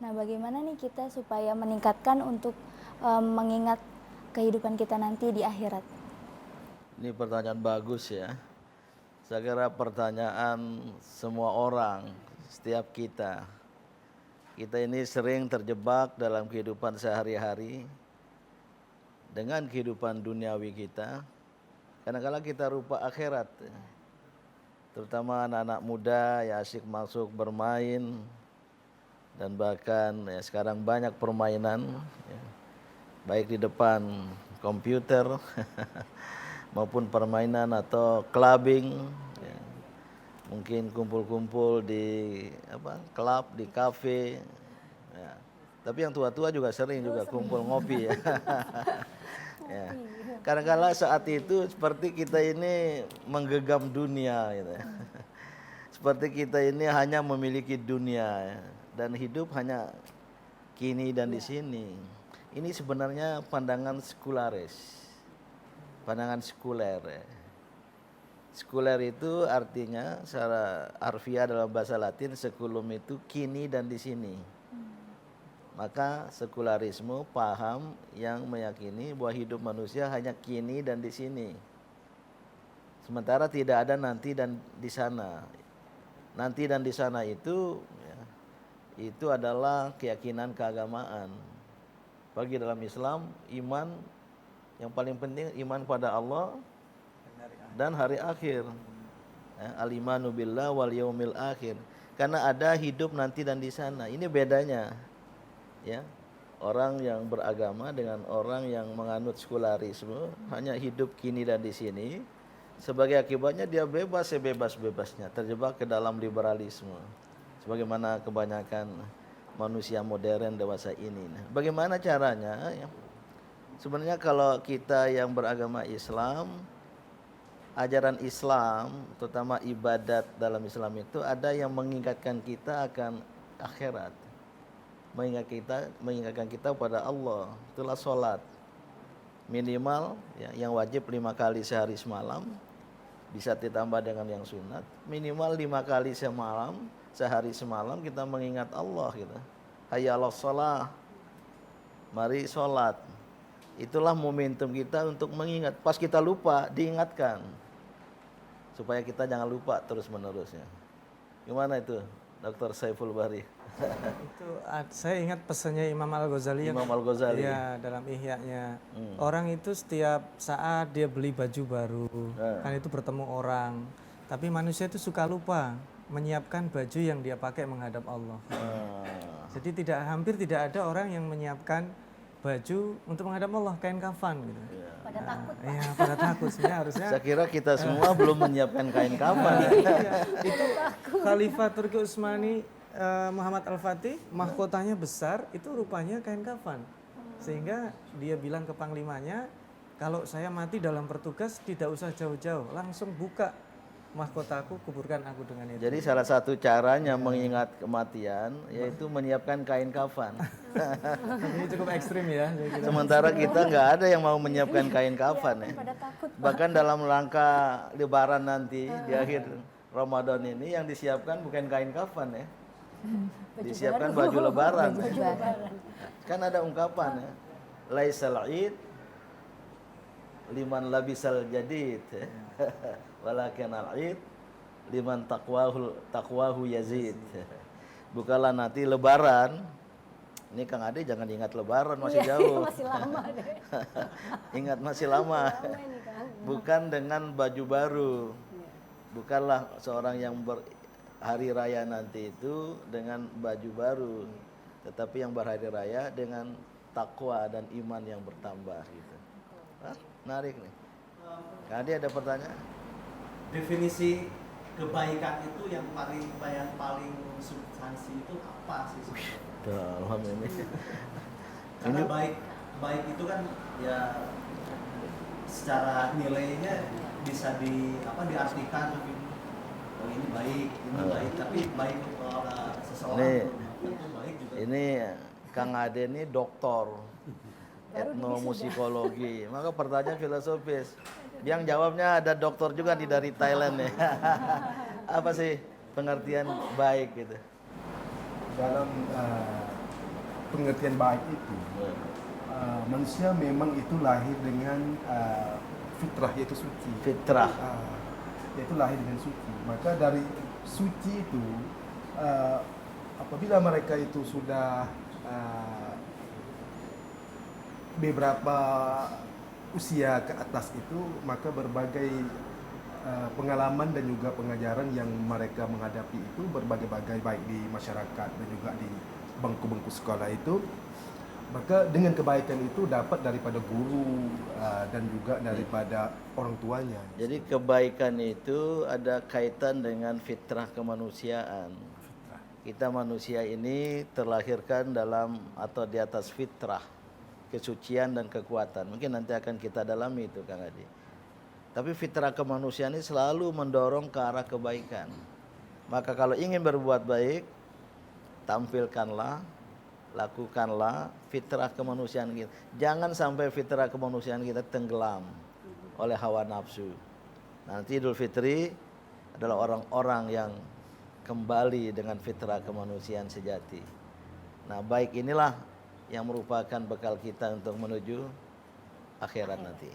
Nah, bagaimana nih kita supaya meningkatkan untuk mengingat kehidupan kita nanti di akhirat? Ini pertanyaan bagus ya. Saya kira pertanyaan semua orang, setiap kita. Kita ini sering terjebak dalam kehidupan sehari-hari dengan kehidupan duniawi kita. Kadang-kadang kita lupa akhirat. Terutama anak-anak muda yang asyik masuk bermain dan bahkan ya sekarang banyak permainan ya, baik di depan komputer maupun permainan atau clubbing ya. Mungkin kumpul-kumpul di klub, di kafe ya. Tapi yang tua-tua juga sering juga kumpul ngopi ya. Ya. Kadang-kadang saat itu seperti kita ini menggenggam dunia gitu ya. Seperti kita ini hanya memiliki dunia ya, dan hidup hanya kini dan di sini. Ini sebenarnya pandangan sekularis. Pandangan sekuler ya. Sekuler itu artinya secara harfiah dalam bahasa Latin seculum itu kini dan di sini. Maka sekularisme paham yang meyakini bahwa hidup manusia hanya kini dan di sini. Sementara tidak ada nanti dan di sana. Nanti dan di sana itu ya, itu adalah keyakinan keagamaan. Bagi dalam Islam, iman yang paling penting iman pada Allah dan hari akhir. Al-imanu billah wal yaumil akhir. Karena ada hidup nanti dan di sana. Ini bedanya. Ya. Orang yang beragama dengan orang yang menganut sekularisme hanya hidup kini dan di sini. Sebagai akibatnya dia bebas sebebas-bebasnya, terjebak ke dalam liberalisme. Sebagaimana kebanyakan manusia modern dewasa ini. Nah, bagaimana caranya? Ya. Sebenarnya kalau kita yang beragama Islam, ajaran Islam, terutama ibadat dalam Islam itu ada yang mengingatkan kita akan akhirat. Mengingatkan kita pada Allah. Itulah sholat. Minimal ya, yang wajib 5 kali sehari semalam, bisa ditambah dengan yang sunat. Minimal 5 kali sehari semalam kita mengingat Allah gitu. Hayya 'alas shalah. Mari sholat. Itulah momentum kita untuk mengingat. Pas kita lupa, diingatkan. Supaya kita jangan lupa terus-menerusnya. Gimana itu, Dr. Saiful Bahri? Itu saya ingat pesannya Imam Al-Ghazali Imam Al-Ghazali. Ya, dalam Ihya-nya. Orang itu setiap saat dia beli baju baru, kan itu bertemu orang. Tapi manusia itu suka lupa menyiapkan baju yang dia pakai menghadap Allah. Jadi hampir tidak ada orang yang menyiapkan baju untuk menghadap Allah, kain kafan gitu. Pada takut, Pak. Iya, pada takut sih harusnya. Saya kira kita semua belum menyiapkan kain kafan. Itu Khalifah Turki Utsmani Muhammad Al-Fatih, mahkotanya besar, itu rupanya kain kafan. Sehingga dia bilang ke panglimanya, kalau saya mati dalam bertugas tidak usah jauh-jauh, langsung buka mahkotaku, kuburkan aku dengan itu. Jadi salah satu caranya mengingat kematian yaitu menyiapkan kain kafan. Ini cukup ekstrim ya. Sementara kita nggak ada yang mau menyiapkan kain kafan ya. Bahkan dalam rangka Lebaran nanti di akhir Ramadan ini yang disiapkan bukan kain kafan ya. Disiapkan baju lebaran. Kan ada ungkapan ya. Laisal id liman labisal jadid. Walakin al-id liman taqwahu yazid. Bukanlah nanti lebaran. Ini Kang Ade jangan ingat lebaran, masih jauh. Masih lama deh. Ingat masih lama. Bukan dengan baju baru. Bukanlah seorang yang hari raya nanti itu dengan baju baru, tetapi yang berhari raya dengan takwa dan iman yang bertambah gitu. Menarik nih. Kadi ada pertanyaan? Definisi kebaikan itu yang paling substansi itu apa sih? Dalam ini. Karena baik itu kan ya secara nilainya bisa diartikan oh ini baik, tapi baik untuk seseorang itu baik juga. Ini Kang Ade ini doktor etnomusikologi, maka pertanyaan filosofis. Yang jawabnya ada dokter juga nih dari Thailand ya. Apa sih pengertian baik gitu? Dalam pengertian baik itu, manusia memang itu lahir dengan fitrah, yaitu suci. Fitrah. Yaitu lahir dengan suci. Maka dari suci itu, apabila mereka itu sudah beberapa usia ke atas itu, maka berbagai pengalaman dan juga pengajaran yang mereka menghadapi itu berbagai-bagai, baik di masyarakat dan juga di bangku-bangku sekolah itu, maka dengan kebaikan itu dapat daripada guru dan juga daripada orang tuanya. Jadi kebaikan itu ada kaitan dengan fitrah kemanusiaan. Kita manusia ini terlahirkan dalam atau di atas fitrah, kesucian dan kekuatan. Mungkin nanti akan kita dalami itu, Kang Adi. Tapi fitrah kemanusiaan ini selalu mendorong ke arah kebaikan. Maka kalau ingin berbuat baik, tampilkanlah, lakukanlah fitrah kemanusiaan kita. Jangan sampai fitrah kemanusiaan kita tenggelam oleh hawa nafsu. Nanti Idul Fitri adalah orang-orang yang kembali dengan fitrah kemanusiaan sejati. Nah, baik inilah yang merupakan bekal kita untuk menuju akhirat nanti.